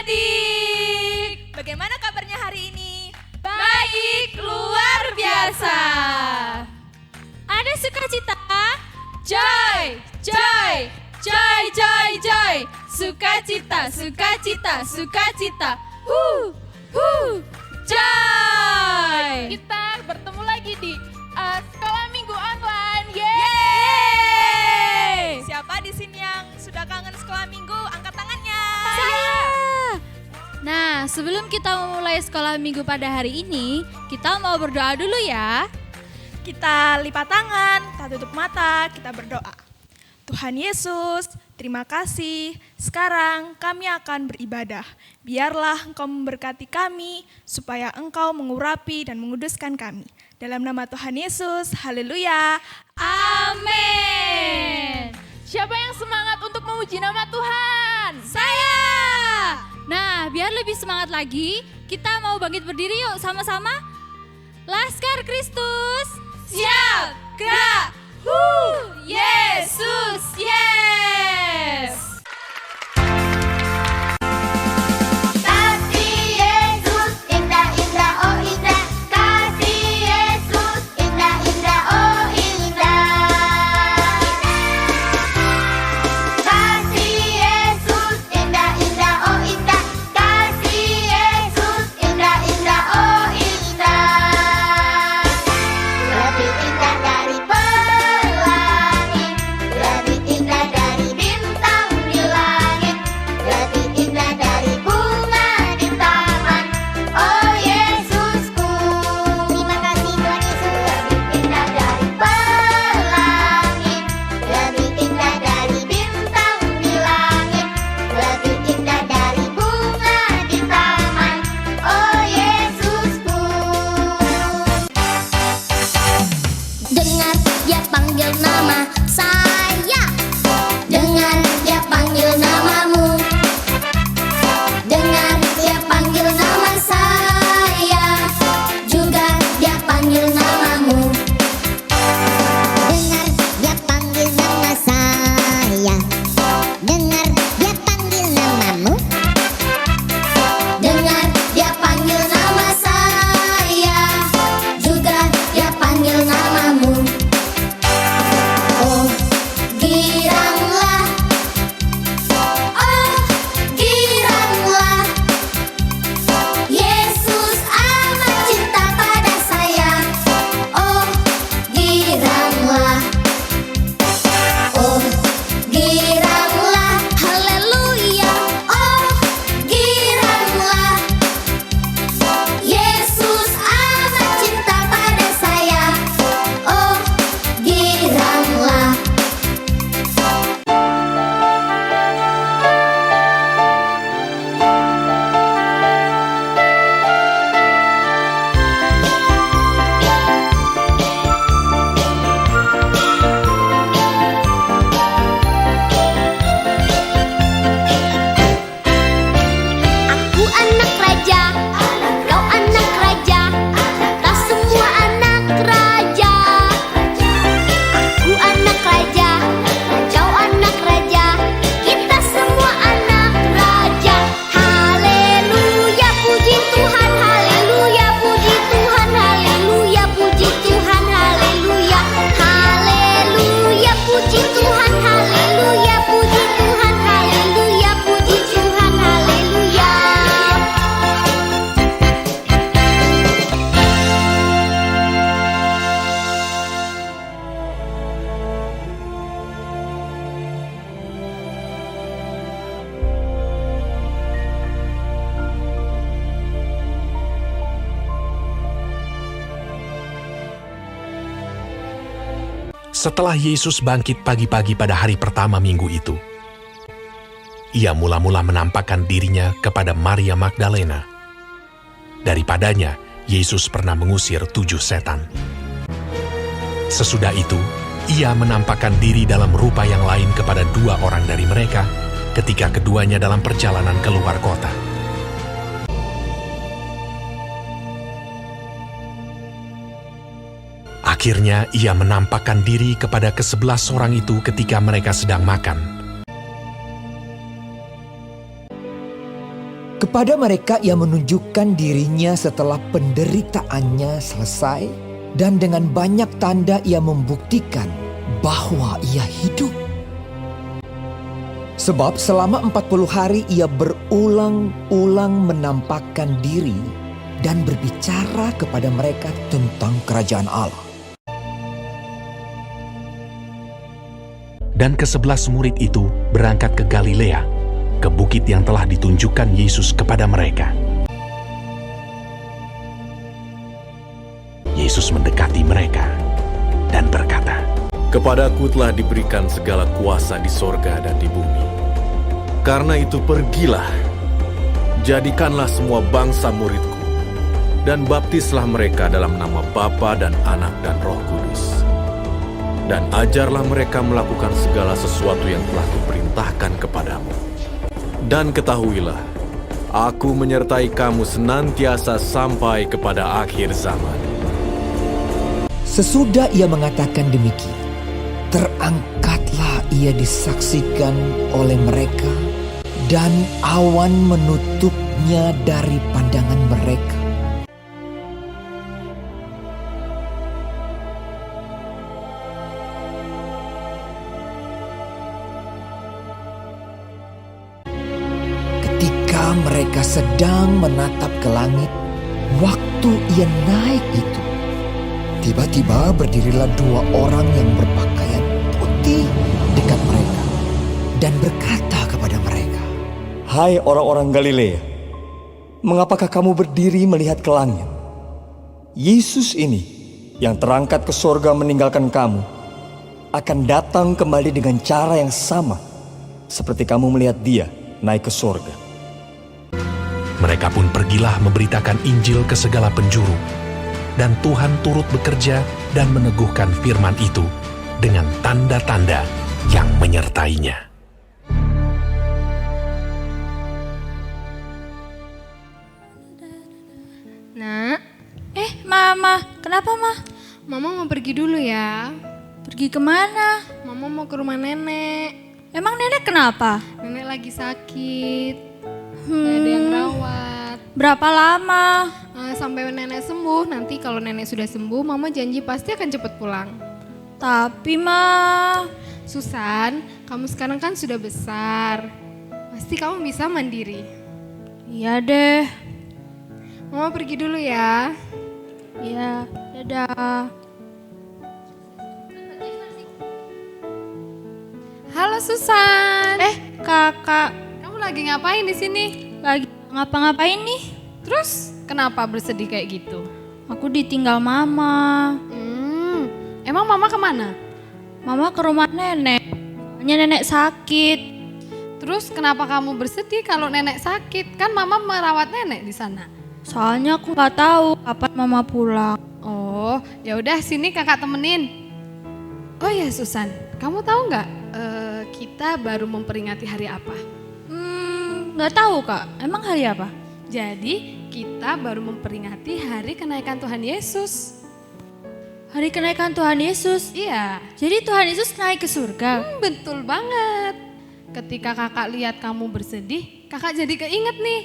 adik-adik. Bagaimana kabarnya hari ini? Baik, luar biasa. Ada sukacita? Joy, joy, joy, joy, joy. Sukacita, sukacita, sukacita. Joy. Kita bertemu lagi di Sekolah Minggu Online. Yeay! Siapa di sini yang sudah kangen sekolah minggu? Angkat tangannya. Saya. Nah, sebelum kita memulai sekolah minggu pada hari ini, kita mau berdoa dulu ya. Kita lipat tangan, kita tutup mata, kita berdoa. Tuhan Yesus, terima kasih. Sekarang kami akan beribadah. Biarlah Engkau memberkati kami, supaya Engkau mengurapi dan menguduskan kami. Dalam nama Tuhan Yesus, haleluya. Amin. Siapa yang semangat untuk memuji nama Tuhan? Saya. Nah, biar lebih semangat lagi, kita mau bangkit berdiri yuk sama-sama. Laskar Kristus. Siap, gerak. Yesus, yes. Kasih Yesus indah-indah, oh indah. Kasih Yesus indah-indah, oh indah. Kasih Yesus indah-indah, oh indah. Kasih Yesus indah-indah, oh indah. Lebih indah dari pelangi, lebih indah dari bintang di langit, lebih indah dari bunga di taman. Oh Yesusku, terima kasih Tuhan Yesus. Lebih indah dari pelangi, lebih indah dari bintang di langit, lebih indah dari bunga di taman. Oh Yesusku. Dengar dia panggil nama saya, dengar dia panggil namamu, dengar dia panggil nama saya, juga dia panggil namamu. Dengar dia panggil nama saya, dengar dia panggil namamu, dengar dia panggil nama saya, juga dia panggil namamu. Oh giranglah, oh giranglah, Yesus amat cinta pada saya. Oh giranglah, oh giranglah, haleluya. Oh giranglah, Yesus amat cinta pada saya. Oh giranglah. Aku anak raja, kau anak raja, kita semua anak raja. Aku anak raja, kau anak raja, kita semua anak raja. Haleluya, puji Tuhan, haleluya, puji Tuhan, haleluya, puji Tuhan, haleluya. Haleluya, puji Tuhan, haleluya, puji Tuhan, haleluya, puji Tuhan, haleluya. Setelah Yesus bangkit pagi-pagi pada hari pertama minggu itu, ia mula-mula menampakkan dirinya kepada Maria Magdalena. Daripadanya, Yesus pernah mengusir 7 setan. Sesudah itu, ia menampakkan diri dalam rupa yang lain kepada 2 orang dari mereka ketika keduanya dalam perjalanan keluar kota. Akhirnya ia menampakkan diri kepada ke-11 orang itu ketika mereka sedang makan. Kepada mereka ia menunjukkan dirinya setelah penderitaannya selesai, dan dengan banyak tanda ia membuktikan bahwa ia hidup. Sebab selama 40 hari ia berulang-ulang menampakkan diri dan berbicara kepada mereka tentang kerajaan Allah. Dan ke-11 murid itu berangkat ke Galilea, ke bukit yang telah ditunjukkan Yesus kepada mereka. Yesus mendekati mereka dan berkata, "Kepadaku telah diberikan segala kuasa di sorga dan di bumi. Karena itu pergilah, jadikanlah semua bangsa muridku, dan baptislah mereka dalam nama Bapa dan Anak dan Roh Kudus. Dan ajarlah mereka melakukan segala sesuatu yang telah kuperintahkan kepadamu. Dan ketahuilah, aku menyertai kamu senantiasa sampai kepada akhir zaman." Sesudah ia mengatakan demikian, terangkatlah ia disaksikan oleh mereka, dan awan menutupnya dari pandangan mereka. Ketika mereka sedang menatap ke langit, waktu ia naik itu, tiba-tiba berdirilah 2 orang yang berpakaian putih dekat mereka dan berkata kepada mereka, "Hai orang-orang Galilea, mengapakah kamu berdiri melihat ke langit? Yesus ini yang terangkat ke sorga meninggalkan kamu akan datang kembali dengan cara yang sama seperti kamu melihat dia naik ke sorga." Mereka pun pergilah memberitakan Injil ke segala penjuru, dan Tuhan turut bekerja dan meneguhkan firman itu dengan tanda-tanda yang menyertainya. Nak, Mama, kenapa, Ma? Mama mau pergi dulu ya. Pergi kemana? Mama mau ke rumah nenek. Emang nenek kenapa? Nenek lagi sakit. Gak ada yang rawat. Berapa lama? Sampai nenek sembuh. Nanti kalau nenek sudah sembuh, Mama janji pasti akan cepat pulang. Tapi, Ma, Susan, kamu sekarang kan sudah besar. Pasti kamu bisa mandiri. iya deh. Mama pergi dulu ya. Iya, dadah. Halo Susan. Kakak, Kamu lagi ngapain di sini? lagi ngapa-ngapain nih? Terus kenapa bersedih kayak gitu? Aku ditinggal Mama. Emang Mama kemana? Mama ke rumah nenek. Soalnya nenek sakit. Terus kenapa kamu bersedih kalau nenek sakit? Kan Mama merawat nenek di sana. Soalnya aku nggak tahu kapan Mama pulang. Oh, ya udah sini kakak temenin. Oh ya Susan, kamu tahu nggak kita baru memperingati hari apa? Nggak tahu Kak. Emang hari apa? Jadi kita baru memperingati hari kenaikan Tuhan Yesus. Hari kenaikan Tuhan Yesus. Iya, Jadi Tuhan Yesus naik ke surga. betul banget. Ketika kakak lihat kamu bersedih, kakak jadi keinget nih.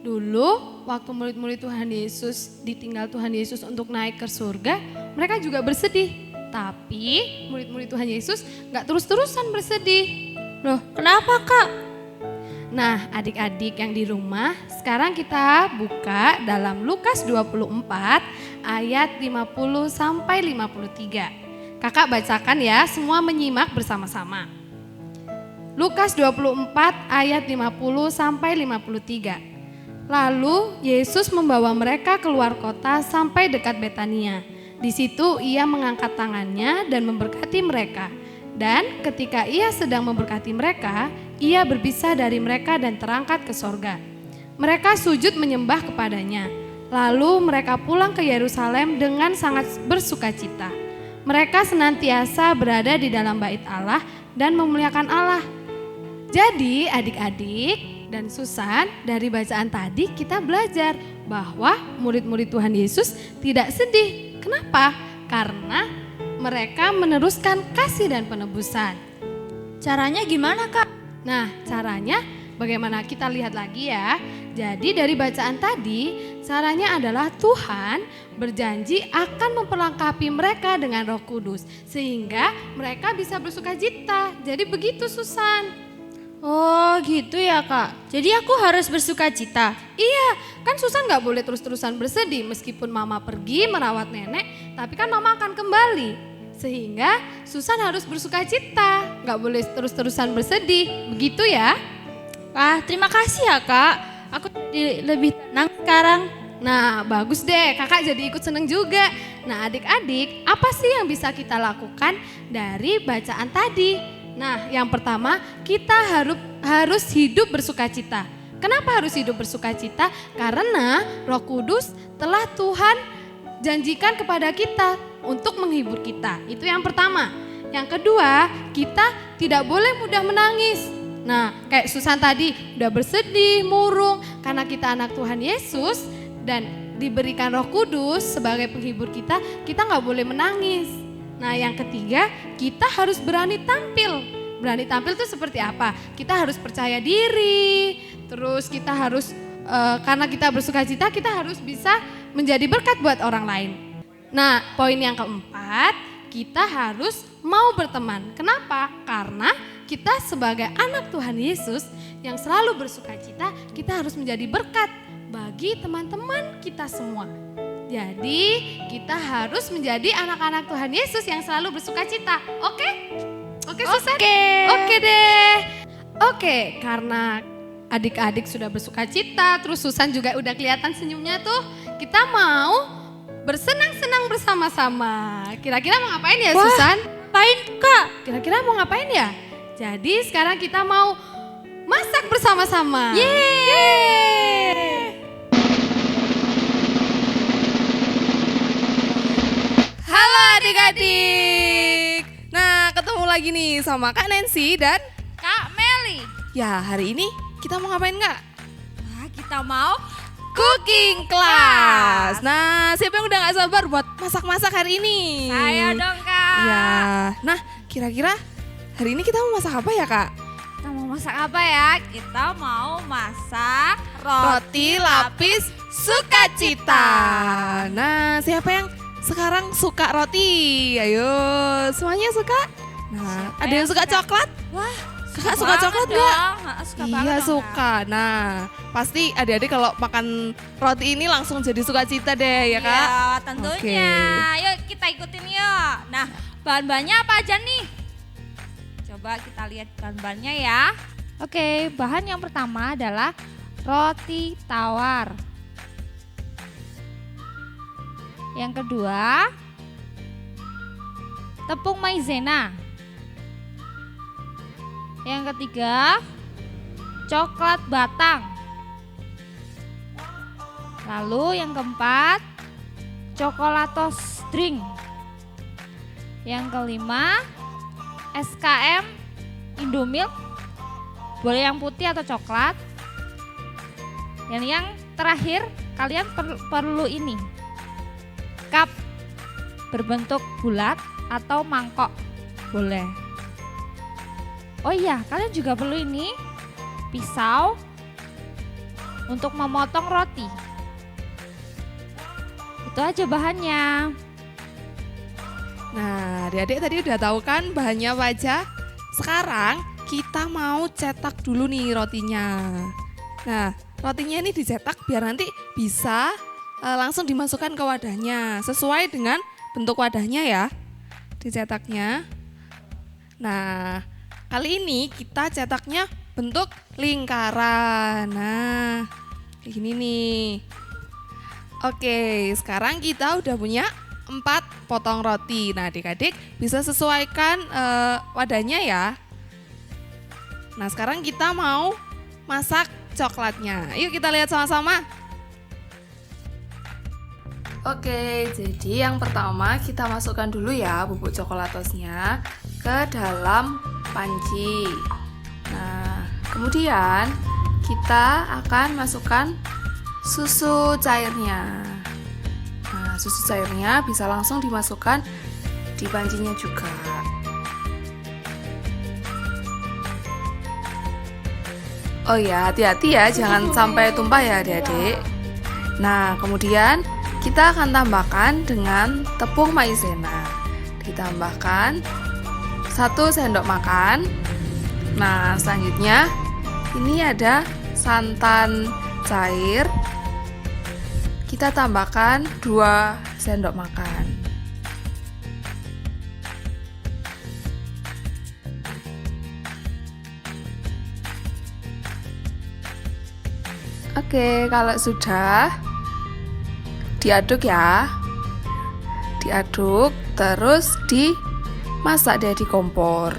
Dulu waktu murid-murid Tuhan Yesus ditinggal Tuhan Yesus untuk naik ke surga, mereka juga bersedih. Tapi murid-murid Tuhan Yesus gak terus-terusan bersedih. Loh, kenapa Kak? Nah adik-adik yang di rumah, sekarang kita buka dalam Lukas 24 ayat 50 sampai 53. Kakak bacakan ya, semua menyimak bersama-sama. Lukas 24 ayat 50 sampai 53. Lalu Yesus membawa mereka keluar kota sampai dekat Betania. Di situ ia mengangkat tangannya dan memberkati mereka. Dan ketika ia sedang memberkati mereka, ia berpisah dari mereka dan terangkat ke sorga. Mereka sujud menyembah kepadanya. Lalu mereka pulang ke Yerusalem dengan sangat bersukacita. Mereka senantiasa berada di dalam bait Allah dan memuliakan Allah. Jadi adik-adik dan Susan, dari bacaan tadi kita belajar bahwa murid-murid Tuhan Yesus tidak sedih. Kenapa? Karena mereka meneruskan kasih dan penebusan. Caranya gimana Kak? Nah, caranya bagaimana? Kita lihat lagi ya. Jadi dari bacaan tadi, caranya adalah Tuhan berjanji akan memperlengkapi mereka dengan Roh Kudus. Sehingga mereka bisa bersukacita. Jadi begitu Susan. Oh gitu ya Kak, jadi aku harus bersuka cita. Iya, kan Susan gak boleh terus-terusan bersedih meskipun mama pergi merawat nenek, tapi kan mama akan kembali. Sehingga Susan harus bersuka cita, gak boleh terus-terusan bersedih, begitu ya. Wah terima kasih ya Kak, aku lebih tenang sekarang. Nah bagus deh, kakak jadi ikut seneng juga. Nah adik-adik, apa sih yang bisa kita lakukan dari bacaan tadi? Nah yang pertama, kita harus hidup bersukacita. Kenapa harus hidup bersukacita? Karena Roh Kudus telah Tuhan janjikan kepada kita untuk menghibur kita. Itu yang pertama. Yang kedua, kita tidak boleh mudah menangis. Nah kayak Susan tadi udah bersedih, murung karena kita anak Tuhan Yesus dan diberikan Roh Kudus sebagai penghibur kita gak boleh menangis. Nah yang ketiga, kita harus berani tampil. Berani tampil itu seperti apa? Kita harus percaya diri, terus kita harus, karena kita bersukacita, kita harus bisa menjadi berkat buat orang lain. Nah poin yang keempat, kita harus mau berteman. Kenapa? Karena kita sebagai anak Tuhan Yesus yang selalu bersukacita, kita harus menjadi berkat bagi teman-teman kita semua. Jadi kita harus menjadi anak-anak Tuhan Yesus yang selalu bersukacita. Oke? Oke Susan? Oke deh. Oke, karena adik-adik sudah bersukacita, terus Susan juga udah kelihatan senyumnya tuh. Kita mau bersenang-senang bersama-sama. Kira-kira mau ngapain ya Susan? Ngapain Kak? Kira-kira mau ngapain ya? Jadi sekarang kita mau masak bersama-sama. Yeay! Halo adik-adik. Nah, ketemu lagi nih sama Kak Nancy dan Kak Meli. ya hari ini kita mau ngapain Kak? Wah kita mau Cooking class. Nah, siapa yang udah gak sabar buat masak-masak hari ini? Saya dong Kak. Ya, nah kira-kira hari ini kita mau masak apa ya Kak? Kita mau masak apa ya? Kita mau masak Roti lapis sukacita. Nah, siapa yang sekarang suka roti? Ayo, semuanya suka? Nah, ada yang suka coklat? Wah, Kakak suka coklat nggak? Suka Iya banget dong, suka. Nah, pasti adik-adik kalau makan roti ini langsung jadi sukacita deh ya Kak? Iya, tentunya. Yuk kita ikutin yuk. Nah, bahan-bahannya apa aja nih? Coba kita lihat bahan-bahannya ya. Oke, bahan yang pertama adalah roti tawar. Yang kedua, tepung maizena. Yang ketiga, coklat batang. Lalu yang keempat, coklatos drink. Yang kelima, SKM Indomilk. Boleh yang putih atau coklat. Dan yang terakhir, kalian perlu ini. Cup berbentuk bulat atau mangkok. Boleh. Oh iya, kalian juga perlu ini pisau untuk memotong roti. Itu aja bahannya. Nah, adik-adik tadi udah tahu kan bahannya apa aja? Sekarang kita mau cetak dulu nih rotinya. Nah, rotinya ini dicetak biar nanti bisa langsung dimasukkan ke wadahnya. Sesuai dengan bentuk wadahnya ya, dicetaknya. Nah, kali ini kita cetaknya bentuk lingkaran. Nah, kayak gini nih. Oke, sekarang kita udah punya 4 potong roti. Nah, adik-adik bisa sesuaikan wadahnya ya. Nah, sekarang kita mau masak coklatnya. Yuk kita lihat sama-sama. Oke, jadi yang pertama kita masukkan dulu ya bubuk coklatosnya ke dalam panci. Nah, kemudian kita akan masukkan susu cairnya. Nah, susu cairnya bisa langsung dimasukkan di pancinya juga. Oh ya, hati-hati ya, jangan sampai tumpah ya adik-adik. Nah, kemudian kita akan tambahkan dengan tepung maizena. Ditambahkan 1 sendok makan. Nah, selanjutnya ini ada santan cair. Kita tambahkan 2 sendok makan. Oke, kalau sudah diaduk ya. Diaduk terus dimasak deh di kompor.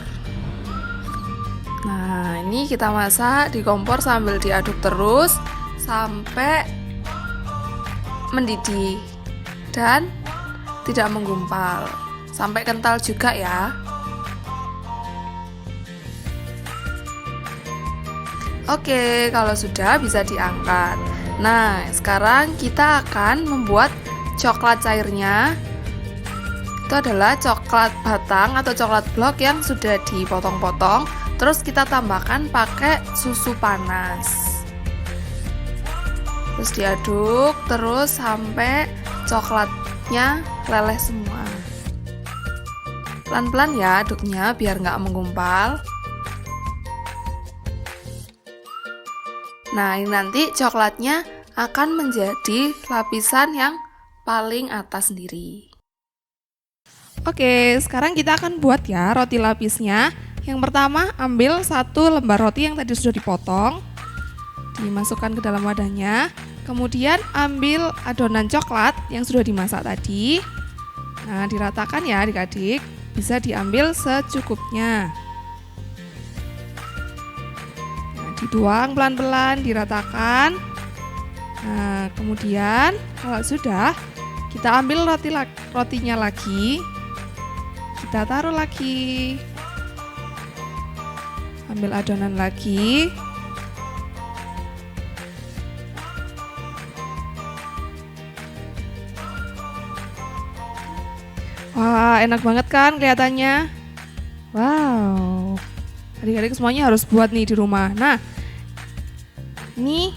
Nah, ini kita masak di kompor sambil diaduk terus sampai mendidih dan tidak menggumpal. Sampai kental juga ya. Oke, kalau sudah bisa diangkat. Nah, sekarang kita akan membuat coklat cairnya. Itu adalah coklat batang atau coklat blok yang sudah dipotong-potong. Terus kita tambahkan pakai susu panas. Terus diaduk terus sampai coklatnya leleh semua. Pelan-pelan ya aduknya biar nggak menggumpal. Nah, ini nanti coklatnya akan menjadi lapisan yang paling atas sendiri. Oke, sekarang kita akan buat ya roti lapisnya. Yang pertama, ambil 1 lembar roti yang tadi sudah dipotong, dimasukkan ke dalam wadahnya. Kemudian ambil adonan coklat yang sudah dimasak tadi. Nah, diratakan ya adik-adik, bisa diambil secukupnya. Dituang pelan-pelan, diratakan. Nah, kemudian kalau sudah, kita ambil rotinya lagi. Kita taruh lagi. Ambil adonan lagi. Wah, enak banget kan kelihatannya? Wow. Adik-adik semuanya harus buat nih di rumah. Nah, ini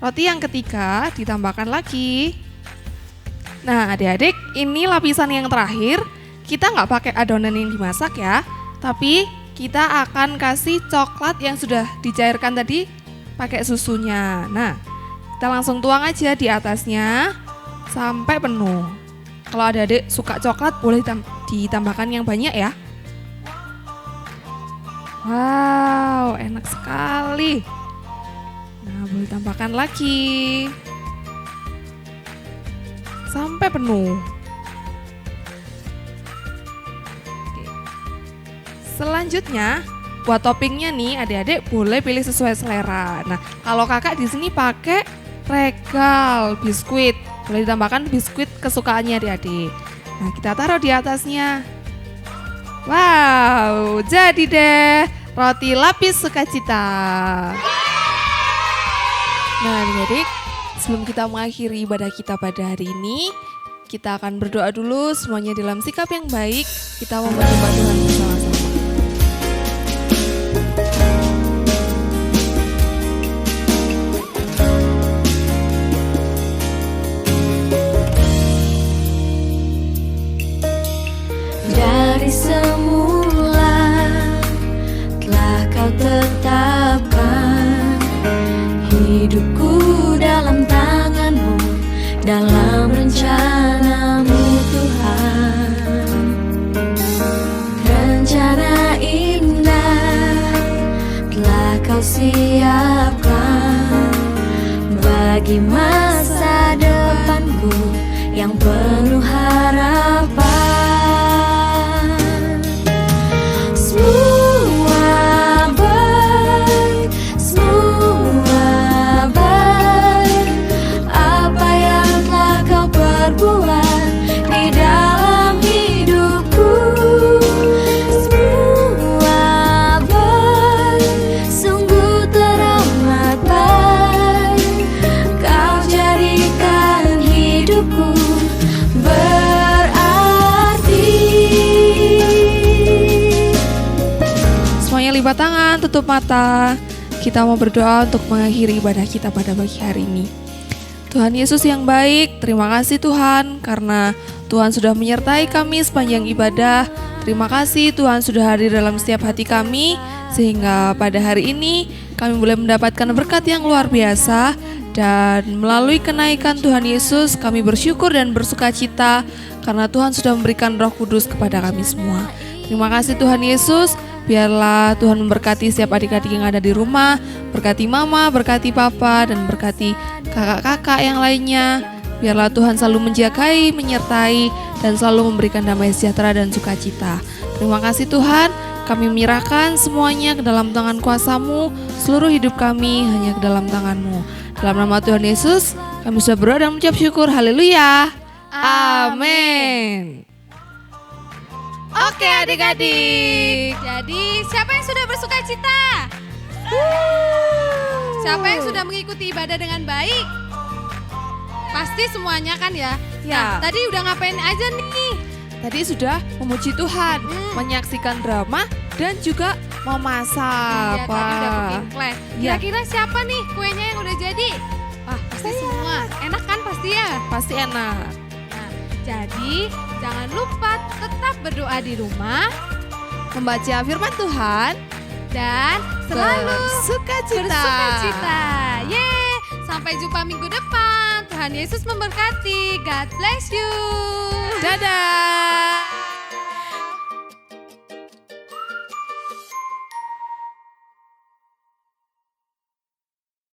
roti yang ketiga ditambahkan lagi. Nah, adik-adik, ini lapisan yang terakhir. Kita nggak pakai adonan yang dimasak ya, tapi kita akan kasih coklat yang sudah dicairkan tadi pakai susunya. Nah, kita langsung tuang aja di atasnya sampai penuh. Kalau adik-adik suka coklat boleh ditambahkan yang banyak ya. Wow, enak sekali. Nah, boleh tambahkan lagi sampai penuh. Oke. Selanjutnya, buat toppingnya nih, adik-adik boleh pilih sesuai selera. Nah, kalau kakak di sini pakai regal biskuit, boleh ditambahkan biskuit kesukaannya adik-adik. Nah, kita taruh di atasnya. Wow, jadi deh roti lapis sukacita. Nah, adik-adik, sebelum kita mengakhiri ibadah kita pada hari ini, kita akan berdoa dulu semuanya dalam sikap yang baik. Kita menyembah Tuhan bersama-sama. Dari semula telah kau tetapkan hidupku dalam tangan-Mu, dalam rencana-Mu Tuhan. Rencana indah telah kau siapkan bagi masa depanku yang penuh harapan. Lipat tangan, tutup mata. kita mau berdoa untuk mengakhiri ibadah kita pada pagi hari ini. Tuhan Yesus yang baik, terima kasih Tuhan karena Tuhan sudah menyertai kami sepanjang ibadah. Terima kasih Tuhan sudah hadir dalam setiap hati kami, sehingga pada hari ini kami boleh mendapatkan berkat yang luar biasa. Dan melalui kenaikan Tuhan Yesus, kami bersyukur dan bersuka cita karena Tuhan sudah memberikan Roh Kudus kepada kami semua. Terima kasih Tuhan Yesus. Biarlah Tuhan memberkati setiap adik-adik yang ada di rumah, berkati mama, berkati papa, dan berkati kakak-kakak yang lainnya. Biarlah Tuhan selalu menjagai, menyertai, dan selalu memberikan damai sejahtera dan sukacita. Terima kasih Tuhan, kami menyerahkan semuanya ke dalam tangan kuasa-Mu, seluruh hidup kami hanya ke dalam tangan-Mu. Dalam nama Tuhan Yesus, kami sudah berdoa dan mengucap syukur. Haleluya. Amin. Oke adik-adik, jadi siapa yang sudah bersuka cita? Siapa yang sudah mengikuti ibadah dengan baik? Pasti semuanya kan ya? Ya. Nah, tadi udah ngapain aja nih? Tadi sudah memuji Tuhan, menyaksikan drama, dan juga memasak. Ya, tadi udah bikin kue. Ya. Kira-kira siapa nih kuenya yang udah jadi? Wah, pasti semua. Enak kan pasti ya? Pasti enak. Nah, jadi jangan lupa tetap berdoa di rumah Membaca firman Tuhan dan selalu bersukacita. bersukacita. Yeay, sampai jumpa minggu depan. Tuhan Yesus memberkati. God bless you. Dadah.